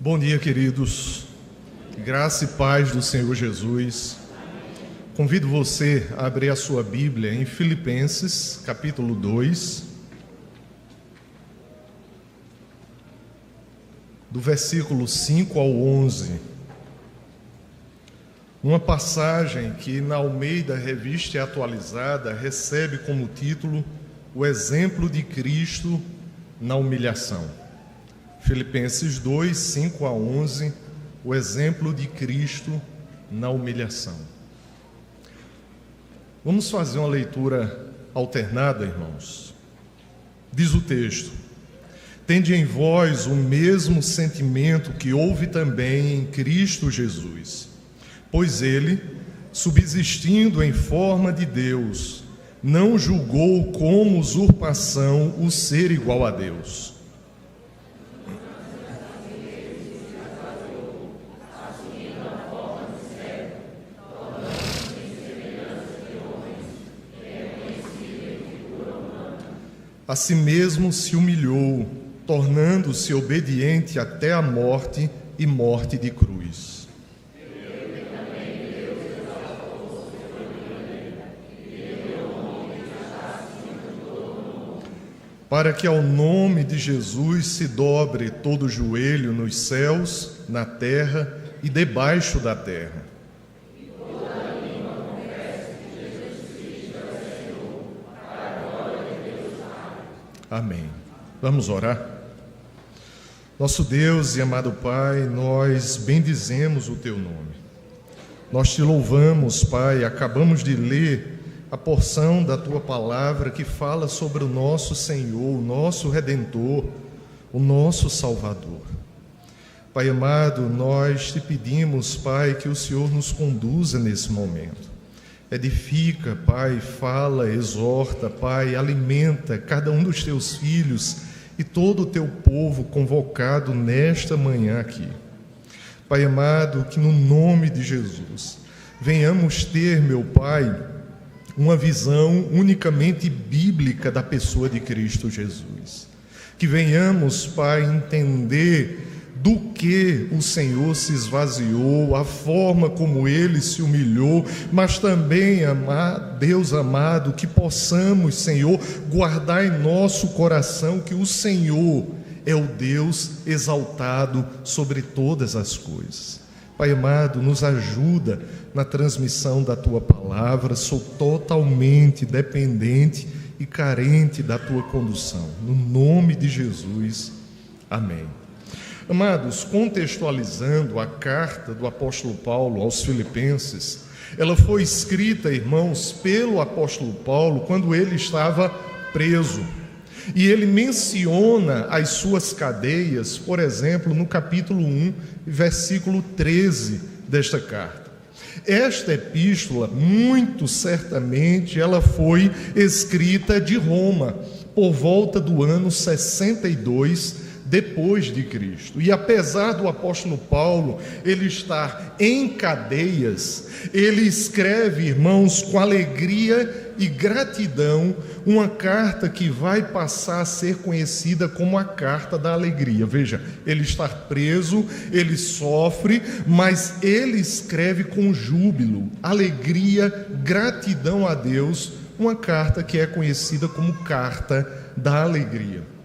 Bom dia, queridos. Graça e paz do Senhor Jesus. Convido você a abrir a sua Bíblia em Filipenses, capítulo 2, do versículo 5 ao 11. Uma passagem que na Almeida Revista Atualizada recebe como título O Exemplo de Cristo na Humilhação. Filipenses 2, 5 a 11, o exemplo de Cristo na humilhação. Vamos fazer uma leitura alternada, irmãos. Diz o texto: tende em vós o mesmo sentimento que houve também em Cristo Jesus, pois ele, subsistindo em forma de Deus, não julgou como usurpação o ser igual a Deus. A si mesmo se humilhou, tornando-se obediente até a morte e morte de cruz. Para que ao nome de Jesus se dobre todo o joelho nos céus, na terra e debaixo da terra. Amém. Vamos orar? Nosso Deus e amado Pai, nós bendizemos o Teu nome. Nós Te louvamos, Pai. Acabamos de ler a porção da Tua palavra que fala sobre o nosso Senhor, o nosso Redentor, o nosso Salvador. Pai amado, nós Te pedimos, Pai, que o Senhor nos conduza nesse momento. Edifica, Pai, fala, exorta, Pai, alimenta cada um dos Teus filhos e todo o Teu povo convocado nesta manhã aqui. Pai amado, que no nome de Jesus venhamos ter, meu Pai, uma visão unicamente bíblica da pessoa de Cristo Jesus. Que venhamos, Pai, entender do que o Senhor se esvaziou, a forma como Ele se humilhou, mas também, Deus amado, que possamos, Senhor, guardar em nosso coração que o Senhor é o Deus exaltado sobre todas as coisas. Pai amado, nos ajuda na transmissão da Tua palavra. Sou totalmente dependente e carente da Tua condução. No nome de Jesus, amém. Amados, contextualizando a carta do apóstolo Paulo aos Filipenses, ela foi escrita, irmãos, pelo apóstolo Paulo quando ele estava preso. E ele menciona as suas cadeias, por exemplo, no capítulo 1, versículo 13 desta carta. Esta epístola, muito certamente, ela foi escrita de Roma, por volta do ano 62 depois de Cristo. E apesar do apóstolo Paulo ele estar em cadeias, ele escreve, irmãos, com alegria e gratidão, uma carta que vai passar a ser conhecida como a carta da alegria. Veja, ele está preso, ele sofre, mas ele escreve com júbilo, alegria, gratidão a Deus, uma carta que é conhecida como carta da alegria.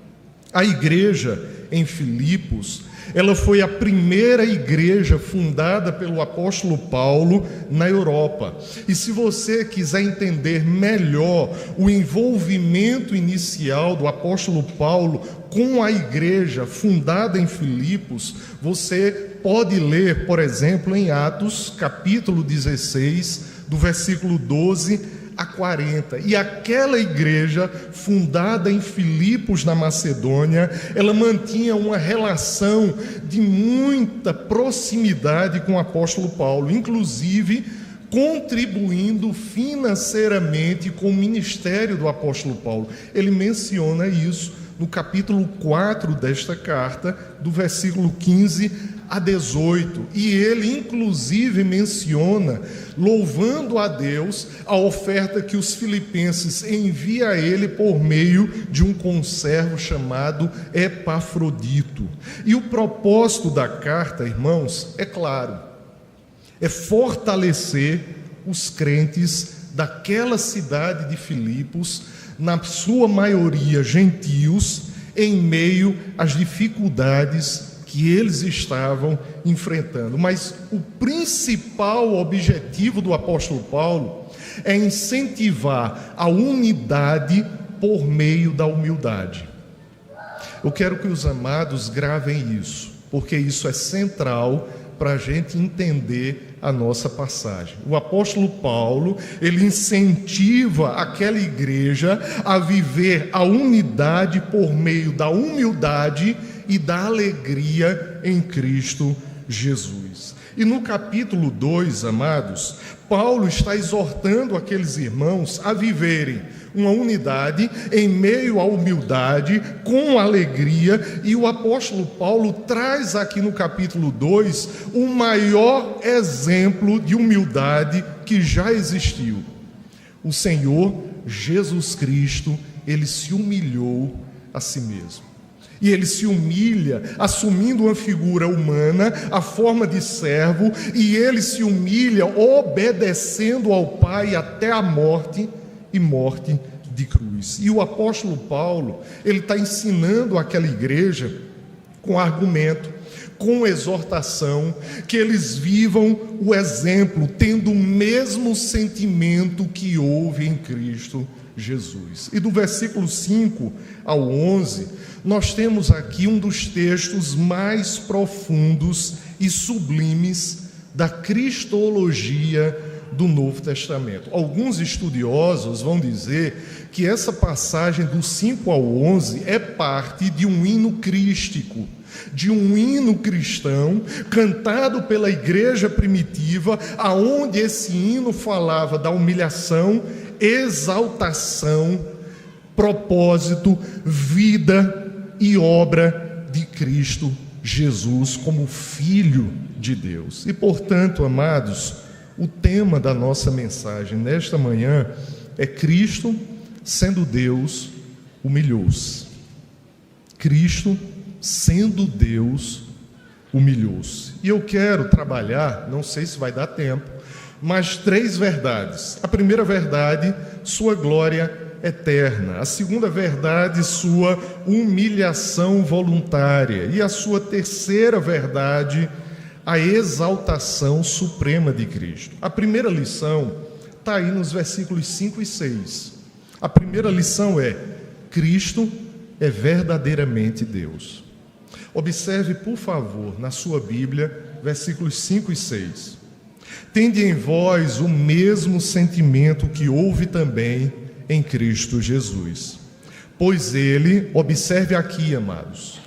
A igreja em Filipos, ela foi a primeira igreja fundada pelo apóstolo Paulo na Europa. E se você quiser entender melhor o envolvimento inicial do apóstolo Paulo com a igreja fundada em Filipos, você pode ler, por exemplo, em Atos, capítulo 16, do versículo 12 a 40, e aquela igreja fundada em Filipos, na Macedônia, ela mantinha uma relação de muita proximidade com o apóstolo Paulo, inclusive contribuindo financeiramente com o ministério do apóstolo Paulo. Ele menciona isso no capítulo 4 desta carta, do versículo 15 a 18, e ele inclusive menciona, louvando a Deus, a oferta que os filipenses enviam a ele por meio de um conservo chamado Epafrodito. E o propósito da carta, irmãos, é claro, é fortalecer os crentes daquela cidade de Filipos, na sua maioria gentios, em meio às dificuldades que eles estavam enfrentando. Mas o principal objetivo do apóstolo Paulo é incentivar a unidade por meio da humildade. Eu quero que os amados gravem isso, porque isso é central para a gente entender a nossa passagem. O apóstolo Paulo, ele incentiva aquela igreja a viver a unidade por meio da humildade e da alegria em Cristo Jesus. E no capítulo 2, amados, Paulo está exortando aqueles irmãos a viverem uma unidade em meio à humildade, com alegria, e o apóstolo Paulo traz aqui no capítulo 2 o maior exemplo de humildade que já existiu. O Senhor Jesus Cristo, ele se humilhou a si mesmo. E ele se humilha, assumindo uma figura humana, a forma de servo, e ele se humilha obedecendo ao Pai até a morte, e morte de cruz. E o apóstolo Paulo, ele está ensinando aquela igreja com argumento, com exortação, que eles vivam o exemplo, tendo o mesmo sentimento que houve em Cristo Jesus. E do versículo 5 ao 11, nós temos aqui um dos textos mais profundos e sublimes da cristologia do Novo Testamento. Alguns estudiosos vão dizer que essa passagem do 5 ao 11 é parte de um hino crístico, de um hino cristão cantado pela igreja primitiva, aonde esse hino falava da humilhação, exaltação, propósito, vida e obra de Cristo Jesus como Filho de Deus. E, portanto, amados, o tema da nossa mensagem nesta manhã é: Cristo, sendo Deus, humilhou-se. Cristo, sendo Deus, humilhou-se. E eu quero trabalhar, não sei se vai dar tempo, mas 3 verdades. A primeira verdade, sua glória eterna. A segunda verdade, sua humilhação voluntária. E a sua terceira verdade, a exaltação suprema de Cristo. A primeira lição está aí nos versículos 5 e 6. A primeira lição é: Cristo é verdadeiramente Deus. Observe, por favor, na sua Bíblia, versículos 5 e 6. Tende em vós o mesmo sentimento que houve também em Cristo Jesus. Pois ele, observe aqui, amados,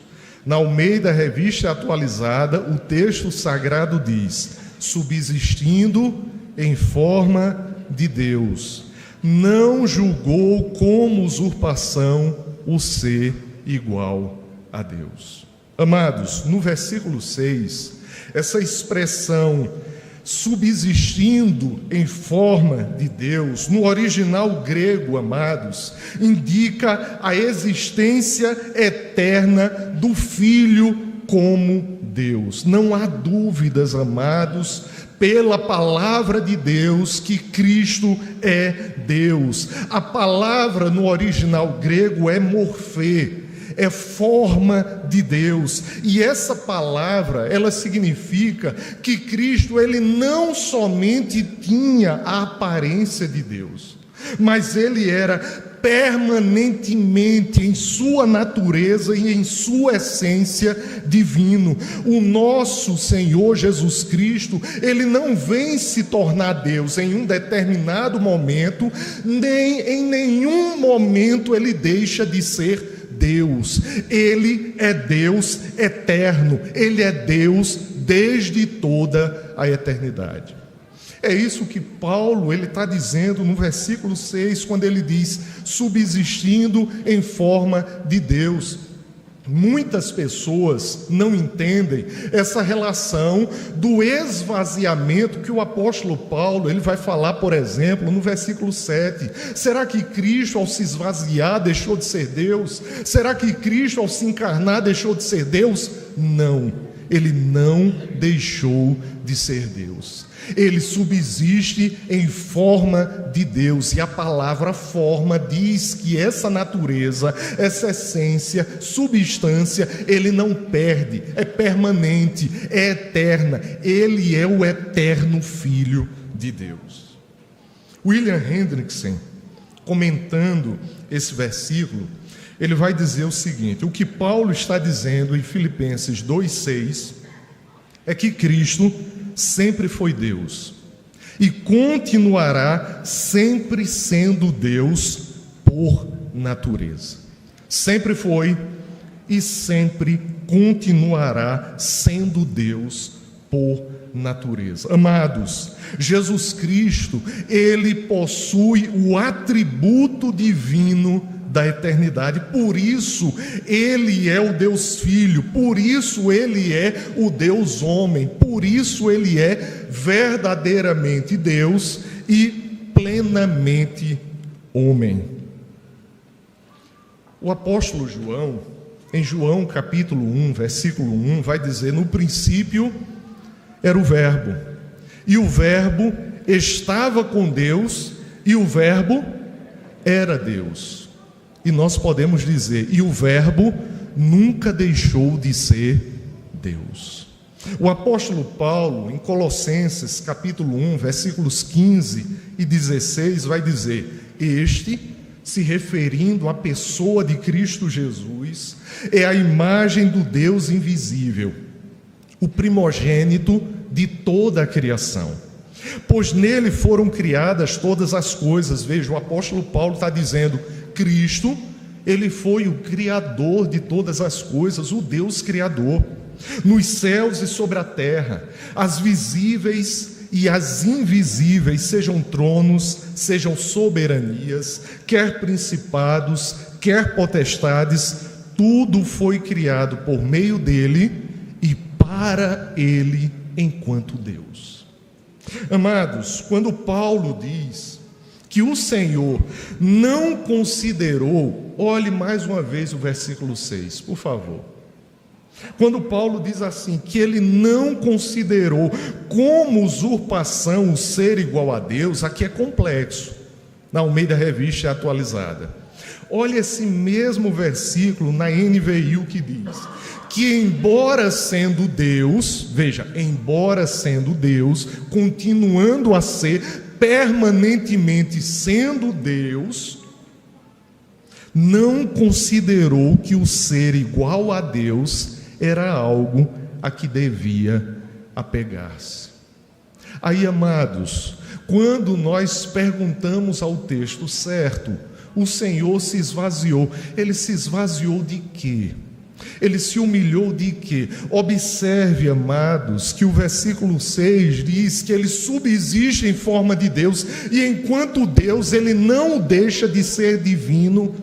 na Almeida Revista Atualizada, o texto sagrado diz: subsistindo em forma de Deus, não julgou como usurpação o ser igual a Deus. Amados, no versículo 6, essa expressão subsistindo em forma de Deus, no original grego, amados, indica a existência eterna do Filho como Deus. Não há dúvidas, amados, pela palavra de Deus, que Cristo é Deus. A palavra no original grego é morfê, é forma de Deus, e essa palavra, ela significa que Cristo, ele não somente tinha a aparência de Deus, mas ele era permanentemente, em sua natureza e em sua essência, divino. O nosso Senhor Jesus Cristo, ele não vem se tornar Deus em um determinado momento, nem em nenhum momento ele deixa de ser Deus. Ele é Deus eterno, ele é Deus desde toda a eternidade. É isso que Paulo ele está dizendo no versículo 6, quando ele diz subsistindo em forma de Deus. Muitas pessoas não entendem essa relação do esvaziamento que o apóstolo Paulo, ele vai falar, por exemplo, no versículo 7. Será que Cristo, ao se esvaziar, deixou de ser Deus? Será que Cristo, ao se encarnar, deixou de ser Deus? Não, ele não deixou de ser Deus. Ele subsiste em forma de Deus, e a palavra forma diz que essa natureza, essa essência, substância, ele não perde, é permanente, é eterna. Ele é o eterno Filho de Deus. William Hendrickson, comentando esse versículo, ele vai dizer o seguinte: o que Paulo está dizendo em Filipenses 2,6 é que Cristo sempre foi Deus e continuará sempre sendo Deus por natureza. Sempre foi e sempre continuará sendo Deus por natureza. Amados, Jesus Cristo, ele possui o atributo divino da eternidade, por isso ele é o Deus Filho, por isso ele é o Deus Homem, por isso ele é verdadeiramente Deus e plenamente homem. O apóstolo João, em João capítulo 1, versículo 1, vai dizer: no princípio era o Verbo, e o Verbo estava com Deus, e o Verbo era Deus. E nós podemos dizer: e o Verbo nunca deixou de ser Deus. O apóstolo Paulo, em Colossenses capítulo 1, versículos 15 e 16, vai dizer: este, se referindo à pessoa de Cristo Jesus, é a imagem do Deus invisível, o primogênito de toda a criação. Pois nele foram criadas todas as coisas. Veja, o apóstolo Paulo está dizendo: Cristo, ele foi o Criador de todas as coisas, o Deus Criador, nos céus e sobre a terra, as visíveis e as invisíveis, sejam tronos, sejam soberanias, quer principados, quer potestades, tudo foi criado por meio dele e para ele enquanto Deus. Amados, quando Paulo diz que o Senhor não considerou, olhe mais uma vez o versículo 6, por favor. Quando Paulo diz assim, que ele não considerou como usurpação o ser igual a Deus, aqui é complexo, na Almeida Revista Atualizada. Olha esse mesmo versículo na NVI, o que diz: que embora sendo Deus, veja, embora sendo Deus, continuando a ser, permanentemente sendo Deus, não considerou que o ser igual a Deus era algo a que devia apegar-se. Aí, amados, quando nós perguntamos ao texto certo, o Senhor se esvaziou. Ele se esvaziou de quê? Ele se humilhou de quê? Observe, amados, que o versículo 6 diz que ele subsiste em forma de Deus, e enquanto Deus, ele não deixa de ser divino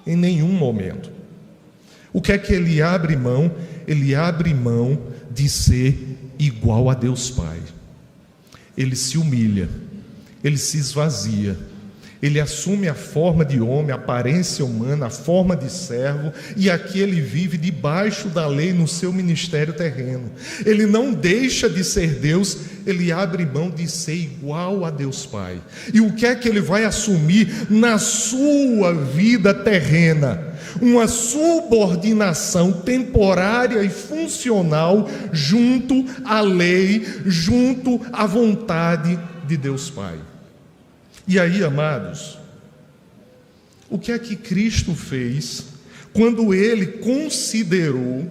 em nenhum momento. O que é que ele abre mão? Ele abre mão de ser igual a Deus Pai. Ele se humilha, ele se esvazia, ele assume a forma de homem, a aparência humana, a forma de servo, e aqui ele vive debaixo da lei no seu ministério terreno. Ele não deixa de ser Deus, ele abre mão de ser igual a Deus Pai. E o que é que ele vai assumir na sua vida terrena? Uma subordinação temporária e funcional junto à lei, junto à vontade de Deus Pai. E aí, amados, o que é que Cristo fez quando ele considerou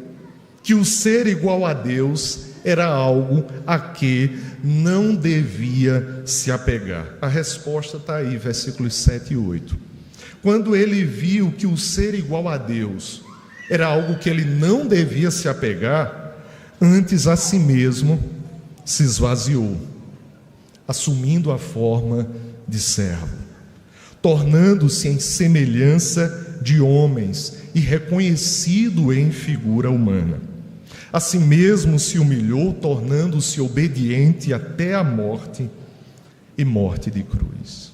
que o ser igual a Deus era algo a que não devia se apegar? A resposta está aí, versículos 7 e 8. Quando ele viu que o ser igual a Deus era algo que ele não devia se apegar, antes a si mesmo se esvaziou, assumindo a forma de servo, tornando-se em semelhança de homens e reconhecido em figura humana. Assim mesmo se humilhou, tornando-se obediente até a morte e morte de cruz.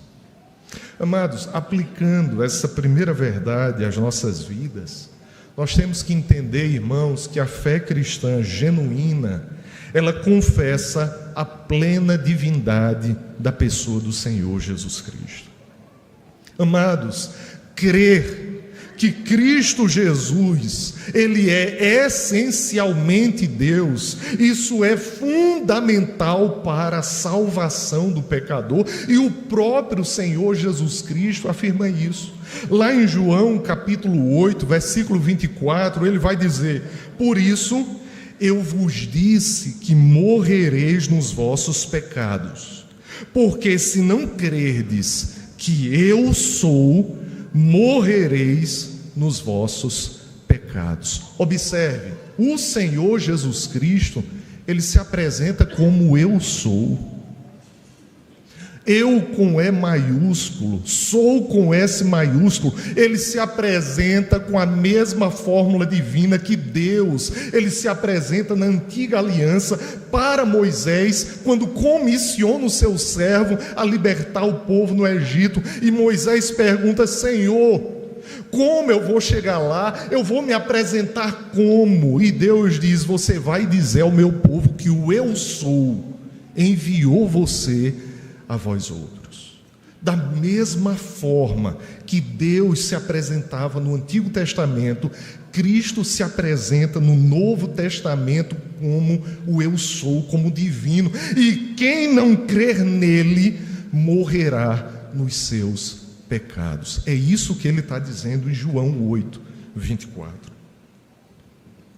Amados, aplicando essa primeira verdade às nossas vidas, nós temos que entender, irmãos, que a fé cristã genuína, ela confessa a plena divindade da pessoa do Senhor Jesus Cristo. Amados, crer que Cristo Jesus, Ele é essencialmente Deus, isso é fundamental para a salvação do pecador, e o próprio Senhor Jesus Cristo afirma isso. Lá em João capítulo 8, versículo 24, Ele vai dizer: por isso eu vos disse que morrereis nos vossos pecados, porque se não crerdes que eu sou, morrereis nos vossos pecados. Observe, o Senhor Jesus Cristo, Ele se apresenta como eu sou. Eu com E maiúsculo, sou com S maiúsculo. Ele se apresenta com a mesma fórmula divina que Deus. Ele se apresenta na antiga aliança para Moisés, quando comissiona o seu servo a libertar o povo no Egito. E Moisés pergunta: Senhor, como eu vou chegar lá? Eu vou me apresentar como? E Deus diz: você vai dizer ao meu povo que o eu sou enviou você a vós outros. Da mesma forma que Deus se apresentava no Antigo Testamento, Cristo se apresenta no Novo Testamento como o eu sou, como divino. E quem não crer nele morrerá nos seus pecados. É isso que ele está dizendo em João 8, 24.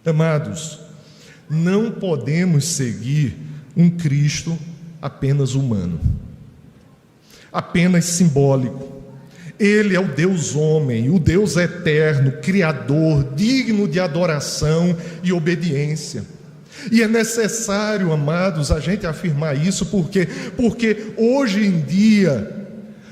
Amados, não podemos seguir um Cristo apenas humano, apenas simbólico. Ele é o Deus homem, o Deus eterno, criador, digno de adoração e obediência. E é necessário, amados, a gente afirmar isso, porque hoje em dia,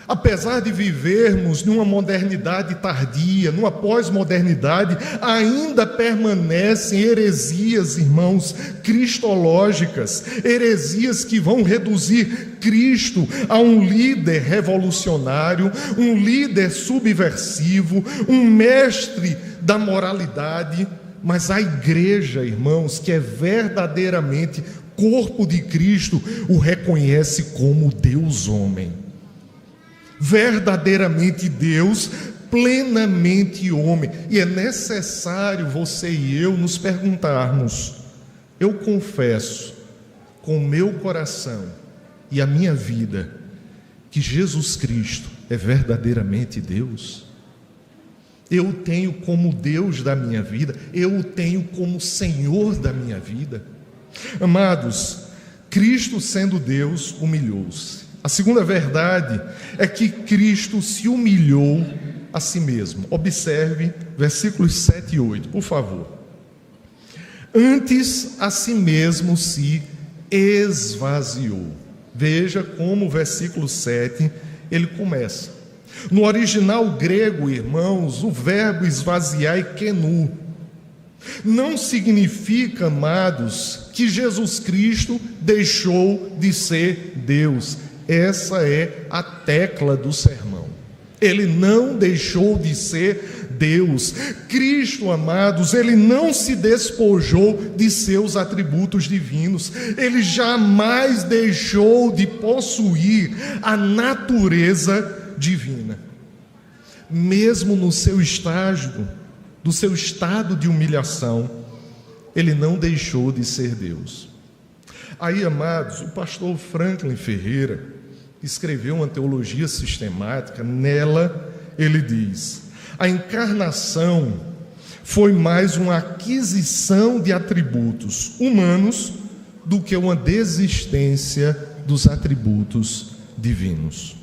apesar de vivermos numa modernidade tardia, numa pós-modernidade, ainda permanecem heresias, irmãos, cristológicas, heresias que vão reduzir Cristo a um líder revolucionário, um líder subversivo, um mestre da moralidade. Mas a igreja, irmãos, que é verdadeiramente corpo de Cristo, o reconhece como Deus homem. Verdadeiramente Deus, plenamente homem. E é necessário você e eu nos perguntarmos: eu confesso com o meu coração e a minha vida que Jesus Cristo é verdadeiramente Deus? Eu o tenho como Deus da minha vida? Eu o tenho como Senhor da minha vida? Amados, Cristo sendo Deus humilhou-se. A segunda verdade é que Cristo se humilhou a si mesmo. Observe versículos 7 e 8, por favor. Antes a si mesmo se esvaziou. Veja como o versículo 7 ele começa. No original grego, irmãos, o verbo esvaziar é kenu. Não significa, amados, que Jesus Cristo deixou de ser Deus. Essa é a tecla do sermão. Ele não deixou de ser Deus. Cristo, amados, ele não se despojou de seus atributos divinos. Ele jamais deixou de possuir a natureza divina. Mesmo no seu estágio, do seu estado de humilhação, ele não deixou de ser Deus. Aí, amados, o pastor Franklin Ferreira escreveu uma teologia sistemática. Nela ele diz: a encarnação foi mais uma aquisição de atributos humanos do que uma desistência dos atributos divinos.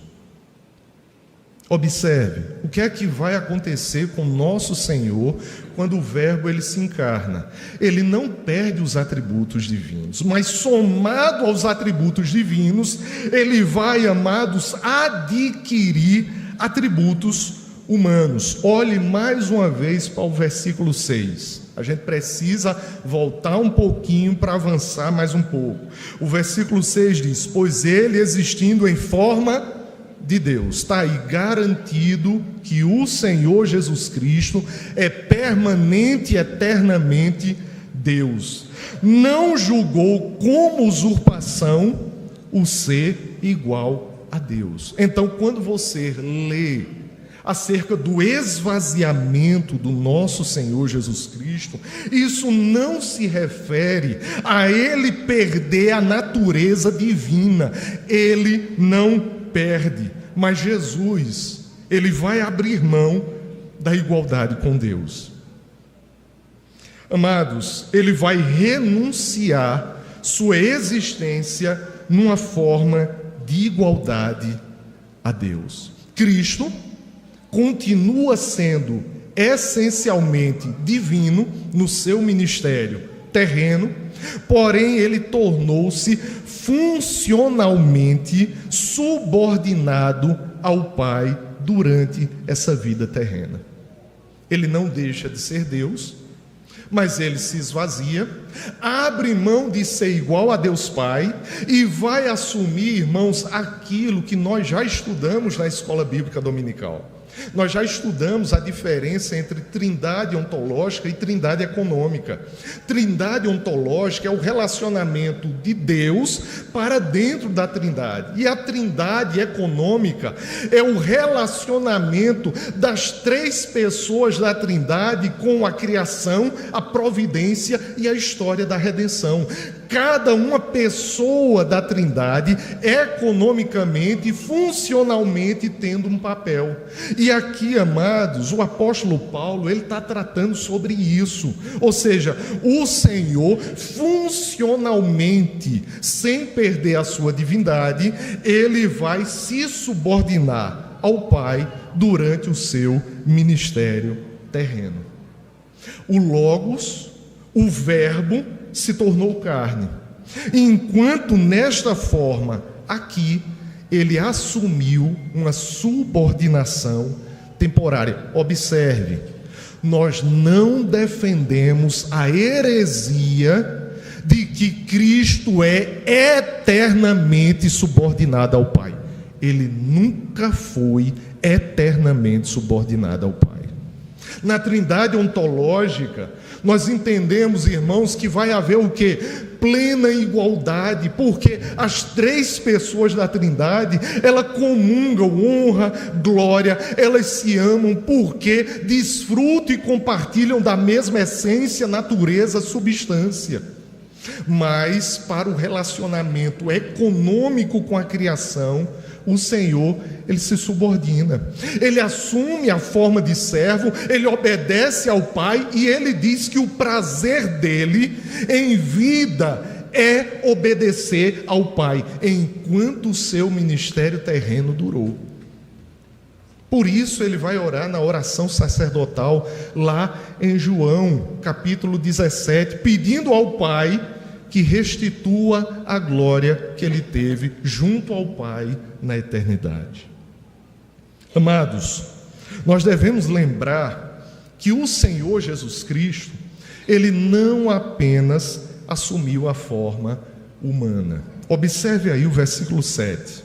Observe, o que é que vai acontecer com nosso Senhor quando o verbo ele se encarna? Ele não perde os atributos divinos, mas somado aos atributos divinos, ele vai, amados, adquirir atributos humanos. Olhe mais uma vez para o versículo 6. A gente precisa voltar um pouquinho para avançar mais um pouco. O versículo 6 diz: pois ele, existindo em forma de Deus, está aí garantido que o Senhor Jesus Cristo é permanente e eternamente Deus. Não julgou como usurpação o ser igual a Deus. Então, quando você lê acerca do esvaziamento do nosso Senhor Jesus Cristo, isso não se refere a ele perder a natureza divina. Ele não perde, mas Jesus, ele vai abrir mão da igualdade com Deus. Amados, ele vai renunciar sua existência numa forma de igualdade a Deus. Cristo continua sendo essencialmente divino no seu ministério terreno, porém ele tornou-se funcionalmente subordinado ao Pai durante essa vida terrena. Ele não deixa de ser Deus, mas ele se esvazia, abre mão de ser igual a Deus Pai e vai assumir, irmãos, aquilo que nós já estudamos na escola bíblica dominical. Nós já estudamos a diferença entre trindade ontológica e trindade econômica. Trindade ontológica é o relacionamento de Deus para dentro da trindade. E a trindade econômica é o relacionamento das três pessoas da trindade com a criação, a providência e a história da redenção. Cada uma pessoa da trindade, economicamente e funcionalmente, tendo um papel. E aqui, amados, o apóstolo Paulo, ele está tratando sobre isso. Ou seja, o Senhor, funcionalmente, sem perder a sua divindade, ele vai se subordinar ao Pai durante o seu ministério terreno. O Logos, o Verbo, se tornou carne. Enquanto nesta forma, aqui, ele assumiu uma subordinação temporária. Observe, nós não defendemos a heresia de que Cristo é eternamente subordinado ao Pai. Ele nunca foi eternamente subordinado ao Pai. Na trindade ontológica, nós entendemos, irmãos, que vai haver o quê? Plena igualdade, porque as três pessoas da trindade, elas comungam honra, glória, elas se amam porque desfrutam e compartilham da mesma essência, natureza, substância. Mas para o relacionamento econômico com a criação, o Senhor, ele se subordina, ele assume a forma de servo, ele obedece ao Pai e ele diz que o prazer dele em vida é obedecer ao Pai, enquanto o seu ministério terreno durou. Por isso ele vai orar na oração sacerdotal, lá em João, capítulo 17, pedindo ao Pai que restitua a glória que ele teve junto ao Pai na eternidade. Amados, nós devemos lembrar que o Senhor Jesus Cristo, ele não apenas assumiu a forma humana. Observe aí o versículo 7.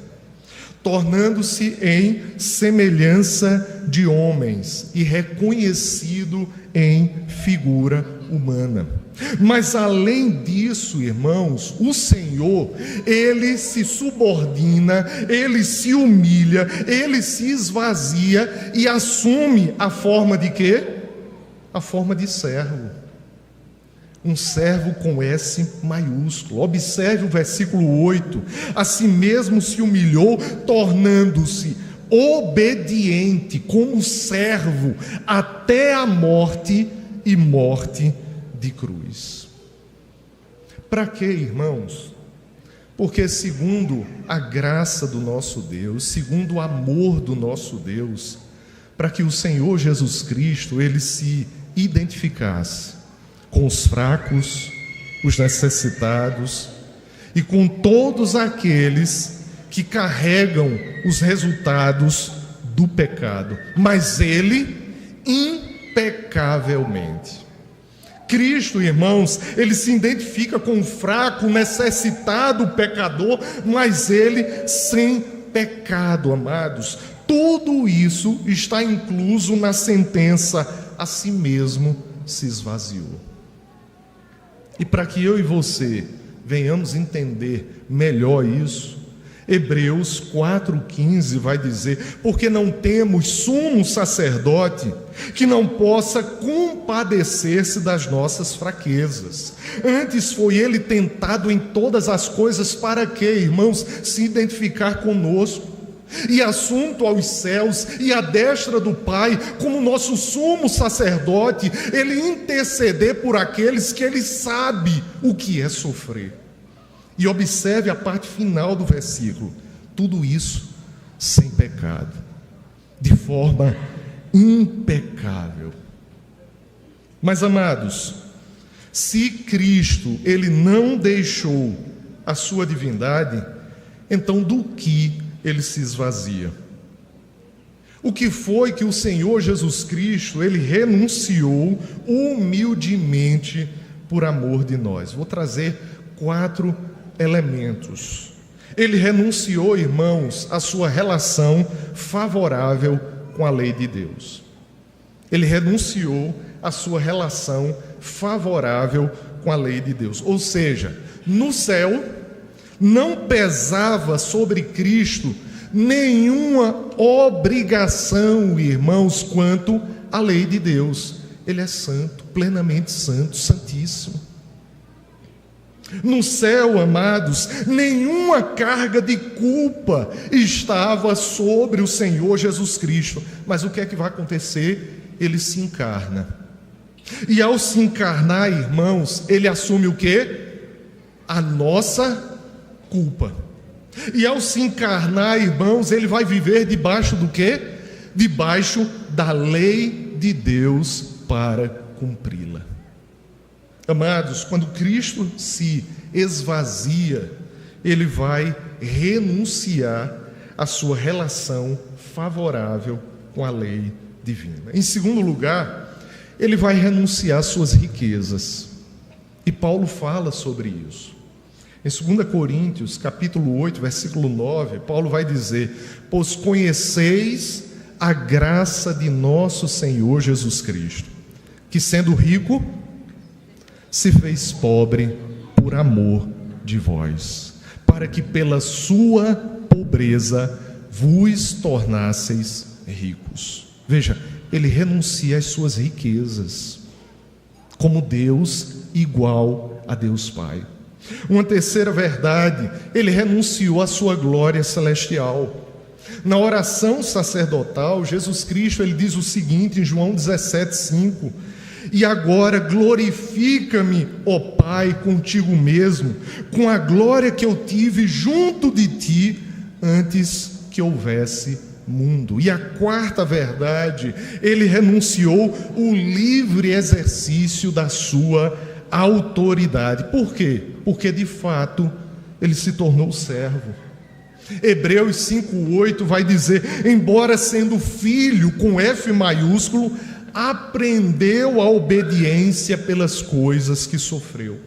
Tornando-se em semelhança de homens e reconhecido em figura humana. Mas além disso, irmãos, o Senhor, ele se subordina, ele se humilha, ele se esvazia e assume a forma de quê? A forma de servo. Um servo com S maiúsculo. Observe o versículo 8. Assim mesmo se humilhou, tornando-se obediente como servo até a morte e morte de cruz. Para quê, irmãos? Porque segundo a graça do nosso Deus, segundo o amor do nosso Deus, para que o Senhor Jesus Cristo, ele se identificasse com os fracos, os necessitados e com todos aqueles que carregam os resultados do pecado, mas ele impecavelmente. Cristo, irmãos, ele se identifica com o fraco, necessitado, pecador, mas ele sem pecado, amados. Tudo isso está incluso na sentença: a si mesmo se esvaziou. E para que eu e você venhamos entender melhor isso, Hebreus 4,15 vai dizer: porque não temos sumo sacerdote que não possa compadecer-se das nossas fraquezas. Antes foi ele tentado em todas as coisas, para que, irmãos, se identificar conosco, e assunto aos céus e à destra do Pai, como nosso sumo sacerdote, ele interceder por aqueles que ele sabe o que é sofrer. E observe a parte final do versículo: tudo isso sem pecado, de forma impecável. Mas, amados, se Cristo ele não deixou a sua divindade, então do que ele se esvazia? O que foi que o Senhor Jesus Cristo ele renunciou humildemente por amor de nós? Vou trazer 4 elementos. Ele renunciou, irmãos, à sua relação favorável com a lei de Deus. Ele renunciou à sua relação favorável com a lei de Deus. Ou seja, no céu não pesava sobre Cristo nenhuma obrigação, irmãos, quanto à lei de Deus. Ele é santo, plenamente santo, santíssimo. No céu, amados, nenhuma carga de culpa estava sobre o Senhor Jesus Cristo. Mas o que é que vai acontecer? Ele se encarna. E ao se encarnar, irmãos, ele assume o quê? A nossa culpa. E ao se encarnar, irmãos, ele vai viver debaixo do quê? Debaixo da lei de Deus para cumpri-la. Amados, quando Cristo se esvazia, ele vai renunciar à sua relação favorável com a lei divina. Em segundo lugar, ele vai renunciar às suas riquezas. E Paulo fala sobre isso. Em 2 Coríntios, capítulo 8, versículo 9, Paulo vai dizer: pois conheceis a graça de nosso Senhor Jesus Cristo, que sendo rico, se fez pobre por amor de vós, para que pela sua pobreza vos tornasseis ricos. Veja, ele renuncia às suas riquezas, como Deus igual a Deus Pai. Uma terceira verdade: ele renunciou à sua glória celestial. Na oração sacerdotal, Jesus Cristo ele diz o seguinte em João 17,5: e agora glorifica-me, ó Pai, contigo mesmo, com a glória que eu tive junto de ti antes que houvesse mundo. E a quarta verdade: ele renunciou o livre exercício da sua autoridade. Por quê? Porque de fato ele se tornou servo. Hebreus 5,8 vai dizer: embora sendo filho com F maiúsculo, aprendeu a obediência pelas coisas que sofreu.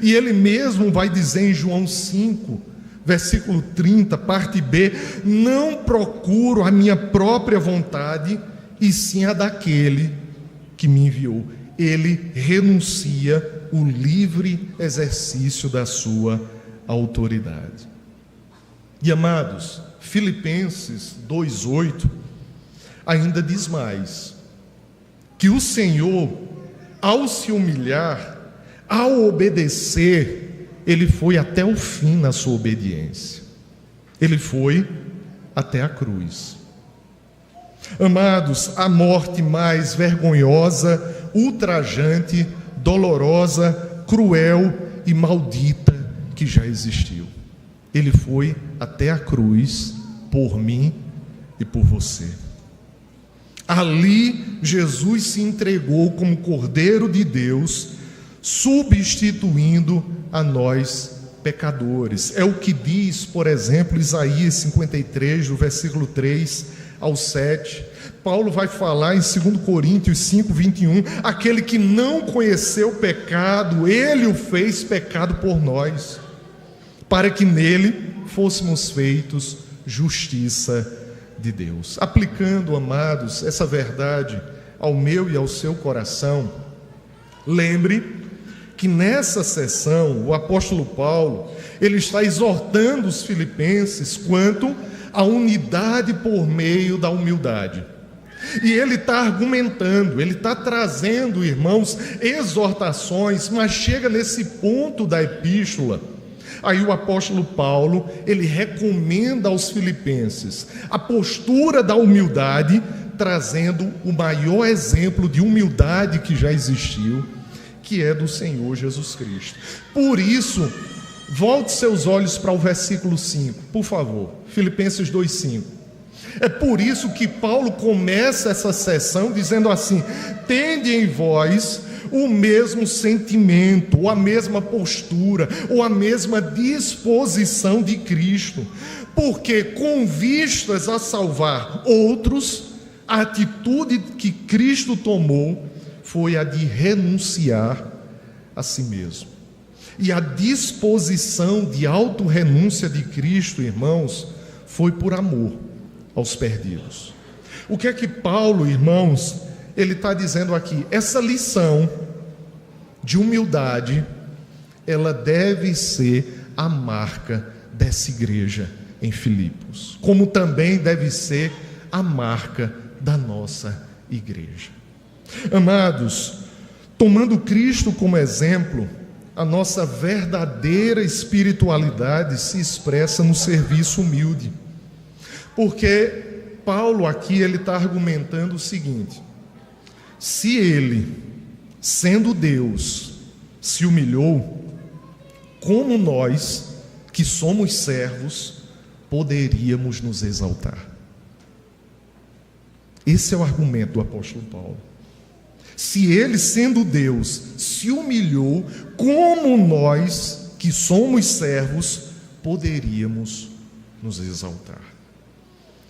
E ele mesmo vai dizer em João 5, versículo 30, parte B: não procuro a minha própria vontade, e sim a daquele que me enviou. Ele renuncia o livre exercício da sua autoridade. E amados, Filipenses 2,8 ainda diz mais: que o Senhor, ao se humilhar, ao obedecer, ele foi até o fim na sua obediência. Ele foi até a cruz. Amados, a morte mais vergonhosa, ultrajante, dolorosa, cruel e maldita que já existiu. Ele foi até a cruz por mim e por você. Ali, Jesus se entregou como Cordeiro de Deus, substituindo a nós pecadores. É o que diz, por exemplo, Isaías 53, do versículo 3 ao 7. Paulo vai falar em 2 Coríntios 5, 21, aquele que não conheceu o pecado, ele o fez pecado por nós, para que nele fôssemos feitos justiça de Deus. Aplicando, amados, essa verdade ao meu e ao seu coração, lembre que nessa sessão o apóstolo Paulo, ele está exortando os filipenses quanto à unidade por meio da humildade. E ele está argumentando, ele está trazendo, irmãos, exortações, mas chega nesse ponto da epístola, aí o apóstolo Paulo, ele recomenda aos filipenses a postura da humildade, trazendo o maior exemplo de humildade que já existiu, que é do Senhor Jesus Cristo. Por isso, volte seus olhos para o versículo 5, por favor, Filipenses 2:5. É por isso que Paulo começa essa sessão dizendo assim: tende em vós o mesmo sentimento, ou a mesma postura, ou a mesma disposição de Cristo, porque com vistas a salvar outros, a atitude que Cristo tomou foi a de renunciar a si mesmo. E a disposição de autorrenúncia de Cristo, irmãos, foi por amor aos perdidos. O que é que Paulo, irmãos, ele está dizendo aqui? Essa lição de humildade, ela deve ser a marca dessa igreja em Filipos, como também deve ser a marca da nossa igreja. Amados, tomando Cristo como exemplo, a nossa verdadeira espiritualidade se expressa no serviço humilde. Porque Paulo aqui, ele está argumentando o seguinte: se ele, sendo Deus, se humilhou, como nós, que somos servos, poderíamos nos exaltar? Esse é o argumento do apóstolo Paulo. Se ele, sendo Deus, se humilhou, como nós, que somos servos, poderíamos nos exaltar?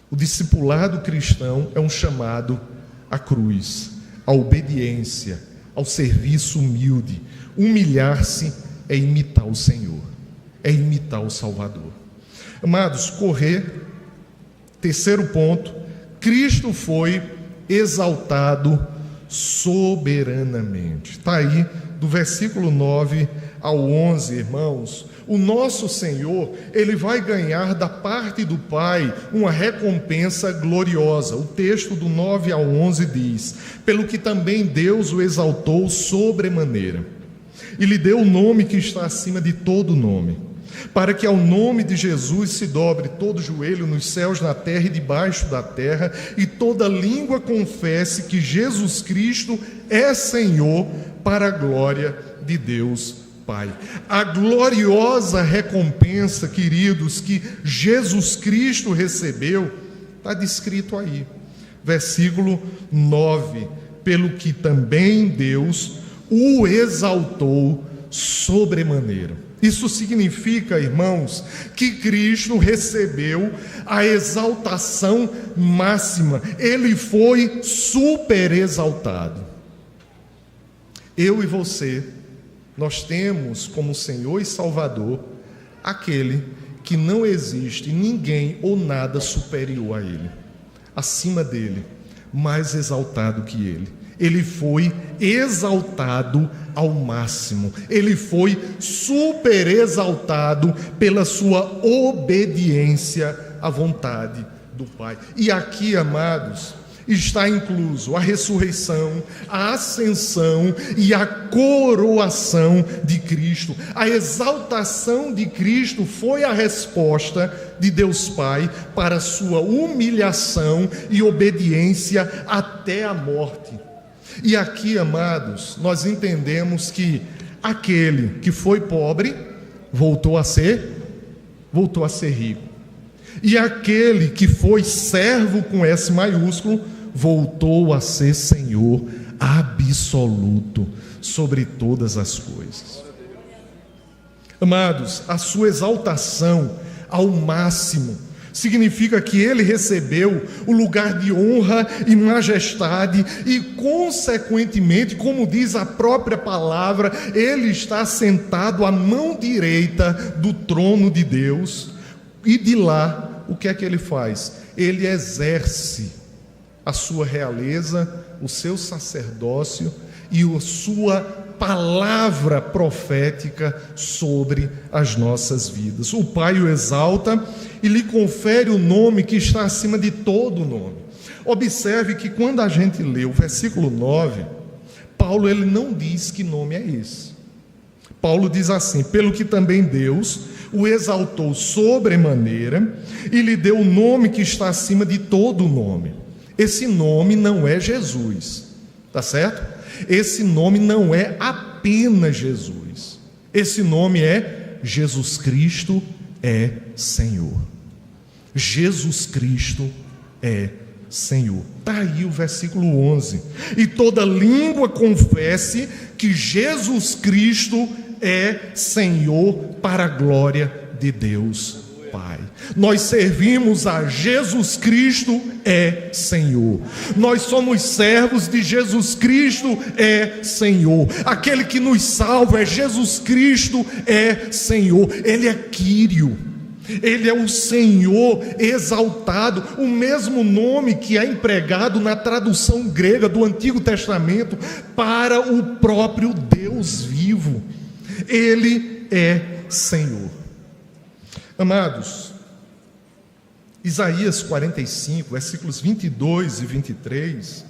O discipulado cristão é um chamado à cruz, à obediência, ao serviço humilde. Humilhar-se é imitar o Senhor, é imitar o Salvador. Amados, terceiro ponto, Cristo foi exaltado soberanamente. Está aí, do versículo 9 ao 11, irmãos. O nosso Senhor, ele vai ganhar da parte do Pai uma recompensa gloriosa. O texto do 9 ao 11 diz: pelo que também Deus o exaltou sobremaneira, e lhe deu o nome que está acima de todo nome, para que ao nome de Jesus se dobre todo joelho nos céus, na terra e debaixo da terra, e toda língua confesse que Jesus Cristo é Senhor, para a glória de Deus Pai. A gloriosa recompensa, queridos, que Jesus Cristo recebeu, está descrito aí, versículo 9: pelo que também Deus o exaltou sobremaneira. Isso significa, irmãos, que Cristo recebeu a exaltação máxima. Ele foi super exaltado. Eu e você, nós temos como Senhor e Salvador aquele que não existe ninguém ou nada superior a Ele, acima dele, mais exaltado que Ele. Ele foi exaltado ao máximo. Ele foi super exaltado pela sua obediência à vontade do Pai. E aqui, amados, está incluso a ressurreição, a ascensão e a coroação de Cristo. A exaltação de Cristo foi a resposta de Deus Pai para a sua humilhação e obediência até a morte. E aqui, amados, nós entendemos que aquele que foi pobre voltou a ser rico. E aquele que foi servo com S maiúsculo voltou a ser Senhor absoluto sobre todas as coisas. Amados, a sua exaltação ao máximo Significa que ele recebeu o lugar de honra e majestade e, consequentemente, como diz a própria palavra, ele está sentado à mão direita do trono de Deus. E de lá, o que é que ele faz? Ele exerce a sua realeza, o seu sacerdócio e a sua palavra profética sobre as nossas vidas. O Pai o exalta e lhe confere o nome que está acima de todo nome. Observe que quando a gente lê o versículo 9, Paulo ele não diz que nome é esse. Paulo diz assim: pelo que também Deus o exaltou sobremaneira e lhe deu o nome que está acima de todo nome. Esse nome não é Jesus, tá certo? Esse nome não é apenas Jesus. Esse nome é Jesus Cristo é Senhor. Jesus Cristo é Senhor. Está aí o versículo 11. E toda língua confesse que Jesus Cristo é Senhor para a glória de Deus Pai. Nós servimos a Jesus Cristo é Senhor. Nós somos servos de Jesus Cristo é Senhor. Aquele que nos salva é Jesus Cristo é Senhor. Ele é Quírio. Ele é o Senhor exaltado, o mesmo nome que é empregado na tradução grega do Antigo Testamento para o próprio Deus vivo. Ele é Senhor. Amados, Isaías 45, versículos 22 e 23,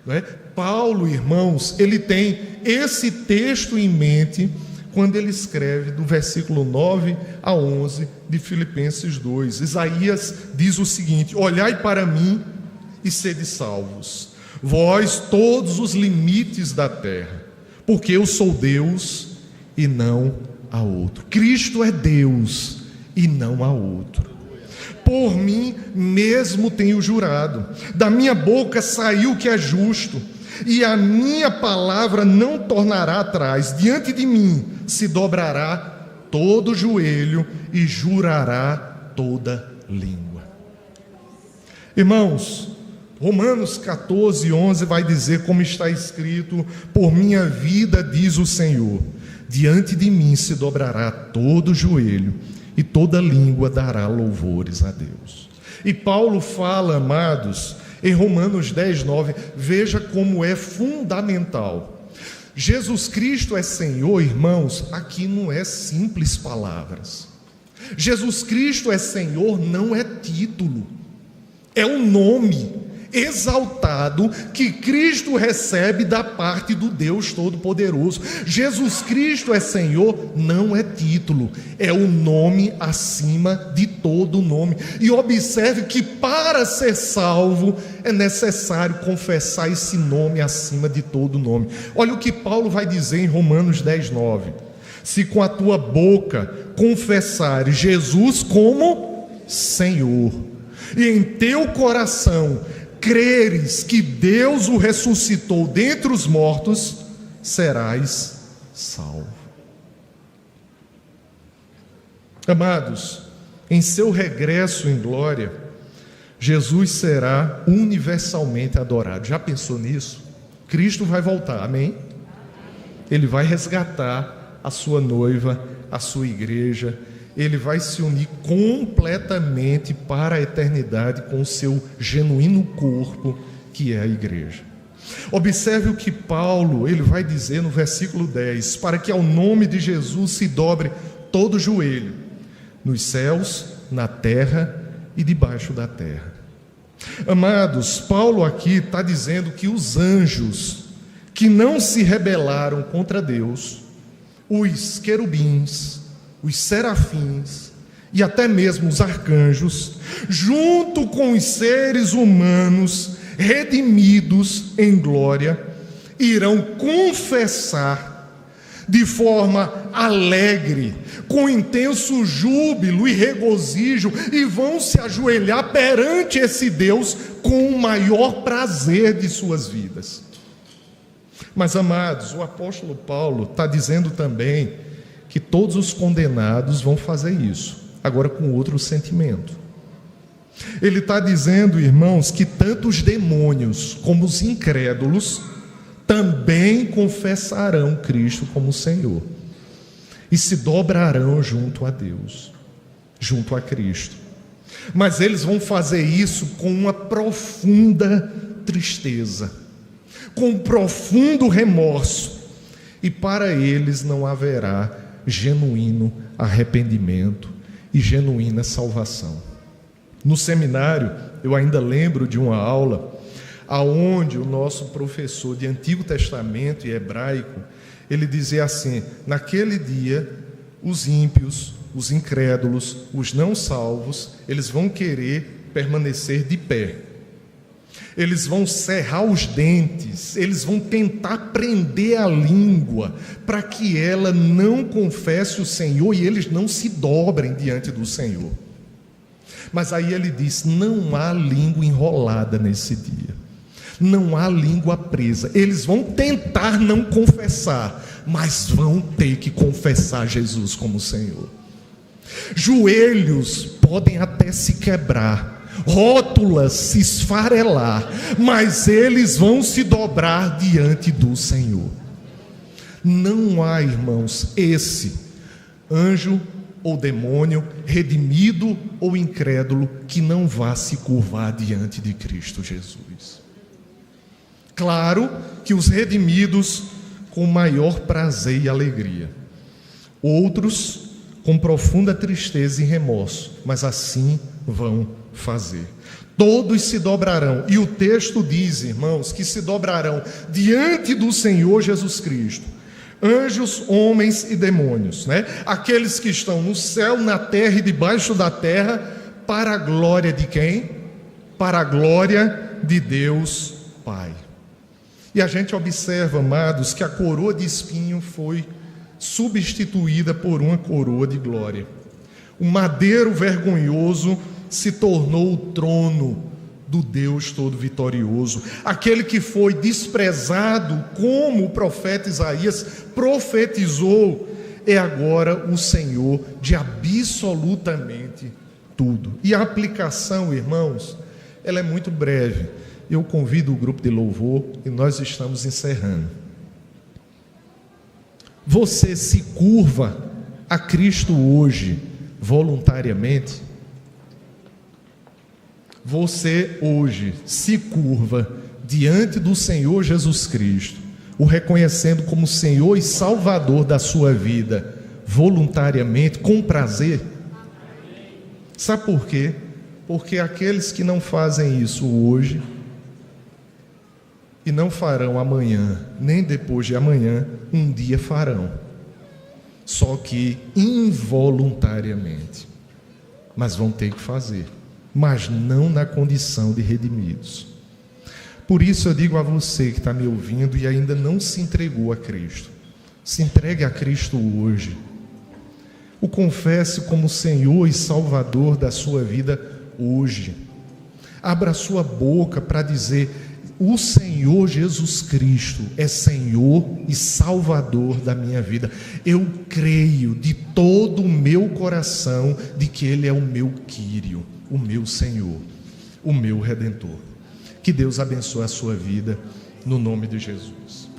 não é? Paulo, irmãos, ele tem esse texto em mente quando ele escreve do versículo 9 a 11 de Filipenses 2. Isaías diz o seguinte: olhai para mim e sede salvos, vós todos os limites da terra, porque eu sou Deus e não há outro. Cristo é Deus e não há outro. Por mim mesmo tenho jurado, da minha boca saiu o que é justo, e a minha palavra não tornará atrás. Diante de mim se dobrará todo joelho e jurará toda língua. Irmãos, Romanos 14, 11 vai dizer como está escrito: por minha vida, diz o Senhor, diante de mim se dobrará todo joelho e toda língua dará louvores a Deus. E Paulo fala, amados, em Romanos 10, 9, veja como é fundamental. Jesus Cristo é Senhor, irmãos, aqui não é simples palavras. Jesus Cristo é Senhor não é título, é um nome exaltado que Cristo recebe da parte do Deus Todo-Poderoso. Jesus Cristo é Senhor não é título, é o nome acima de todo nome. E observe que para ser salvo é necessário confessar esse nome acima de todo nome. Olha o que Paulo vai dizer em Romanos 10, 9: se com a tua boca confessares Jesus como Senhor, e em teu coração creres que Deus o ressuscitou dentre os mortos, serás salvo. Amados, em seu regresso em glória, Jesus será universalmente adorado. Já pensou nisso? Cristo vai voltar, amém? Ele vai resgatar a sua noiva, a sua igreja. Ele vai se unir completamente para a eternidade com o seu genuíno corpo, que é a igreja. Observe o que Paulo ele vai dizer no versículo 10: para que ao nome de Jesus se dobre todo joelho, nos céus, na terra e debaixo da terra. Amados, Paulo aqui está dizendo que os anjos que não se rebelaram contra Deus, os querubins, os serafins e até mesmo os arcanjos, junto com os seres humanos redimidos em glória, irão confessar de forma alegre, com intenso júbilo e regozijo, e vão se ajoelhar perante esse Deus com o maior prazer de suas vidas. Mas, amados, o apóstolo Paulo está dizendo também que todos os condenados vão fazer isso, agora com outro sentimento. Ele está dizendo, irmãos, que tanto os demônios como os incrédulos também confessarão Cristo como Senhor e se dobrarão junto a Deus, junto a Cristo. Mas eles vão fazer isso com uma profunda tristeza, com um profundo remorso, e para eles não haverá genuíno arrependimento e genuína salvação. No seminário, eu ainda lembro de uma aula aonde o nosso professor de Antigo Testamento e hebraico, ele dizia assim: naquele dia, os ímpios, os incrédulos, os não salvos, eles vão querer permanecer de pé. Eles vão cerrar os dentes, eles vão tentar prender a língua para que ela não confesse o Senhor e eles não se dobrem diante do Senhor. Mas aí ele diz: não há língua enrolada nesse dia, não há língua presa. Eles vão tentar não confessar, mas vão ter que confessar Jesus como Senhor. Joelhos podem até se quebrar, rótulas se esfarelar, mas eles vão se dobrar diante do Senhor. Não há, irmãos, esse anjo ou demônio, redimido ou incrédulo, que não vá se curvar diante de Cristo Jesus. Claro que os redimidos com maior prazer e alegria, outros com profunda tristeza e remorso, mas assim vão fazer. Todos se dobrarão, e o texto diz, irmãos, que se dobrarão diante do Senhor Jesus Cristo, anjos, homens e demônios, né? Aqueles que estão no céu, na terra e debaixo da terra, para a glória de quem? Para a glória de Deus Pai. E a gente observa, amados, que a coroa de espinho foi substituída por uma coroa de glória. O madeiro vergonhoso se tornou o trono do Deus todo vitorioso. Aquele que foi desprezado, como o profeta Isaías profetizou, é agora o Senhor de absolutamente tudo. E a aplicação, irmãos, ela é muito breve. Eu convido o grupo de louvor e nós estamos encerrando. Você se curva a Cristo hoje voluntariamente? Você hoje se curva diante do Senhor Jesus Cristo, o reconhecendo como Senhor e Salvador da sua vida, voluntariamente, com prazer? Sabe por quê? Porque aqueles que não fazem isso hoje, e não farão amanhã, nem depois de amanhã, um dia farão, só que involuntariamente, mas vão ter que fazer, mas não na condição de redimidos. Por isso eu digo a você que está me ouvindo e ainda não se entregou a Cristo, se entregue a Cristo hoje, o confesse como Senhor e Salvador da sua vida hoje, abra a sua boca para dizer: o Senhor Jesus Cristo é Senhor e Salvador da minha vida. Eu creio de todo o meu coração de que Ele é o meu Quírio, o meu Senhor, o meu Redentor. Que Deus abençoe a sua vida, no nome de Jesus.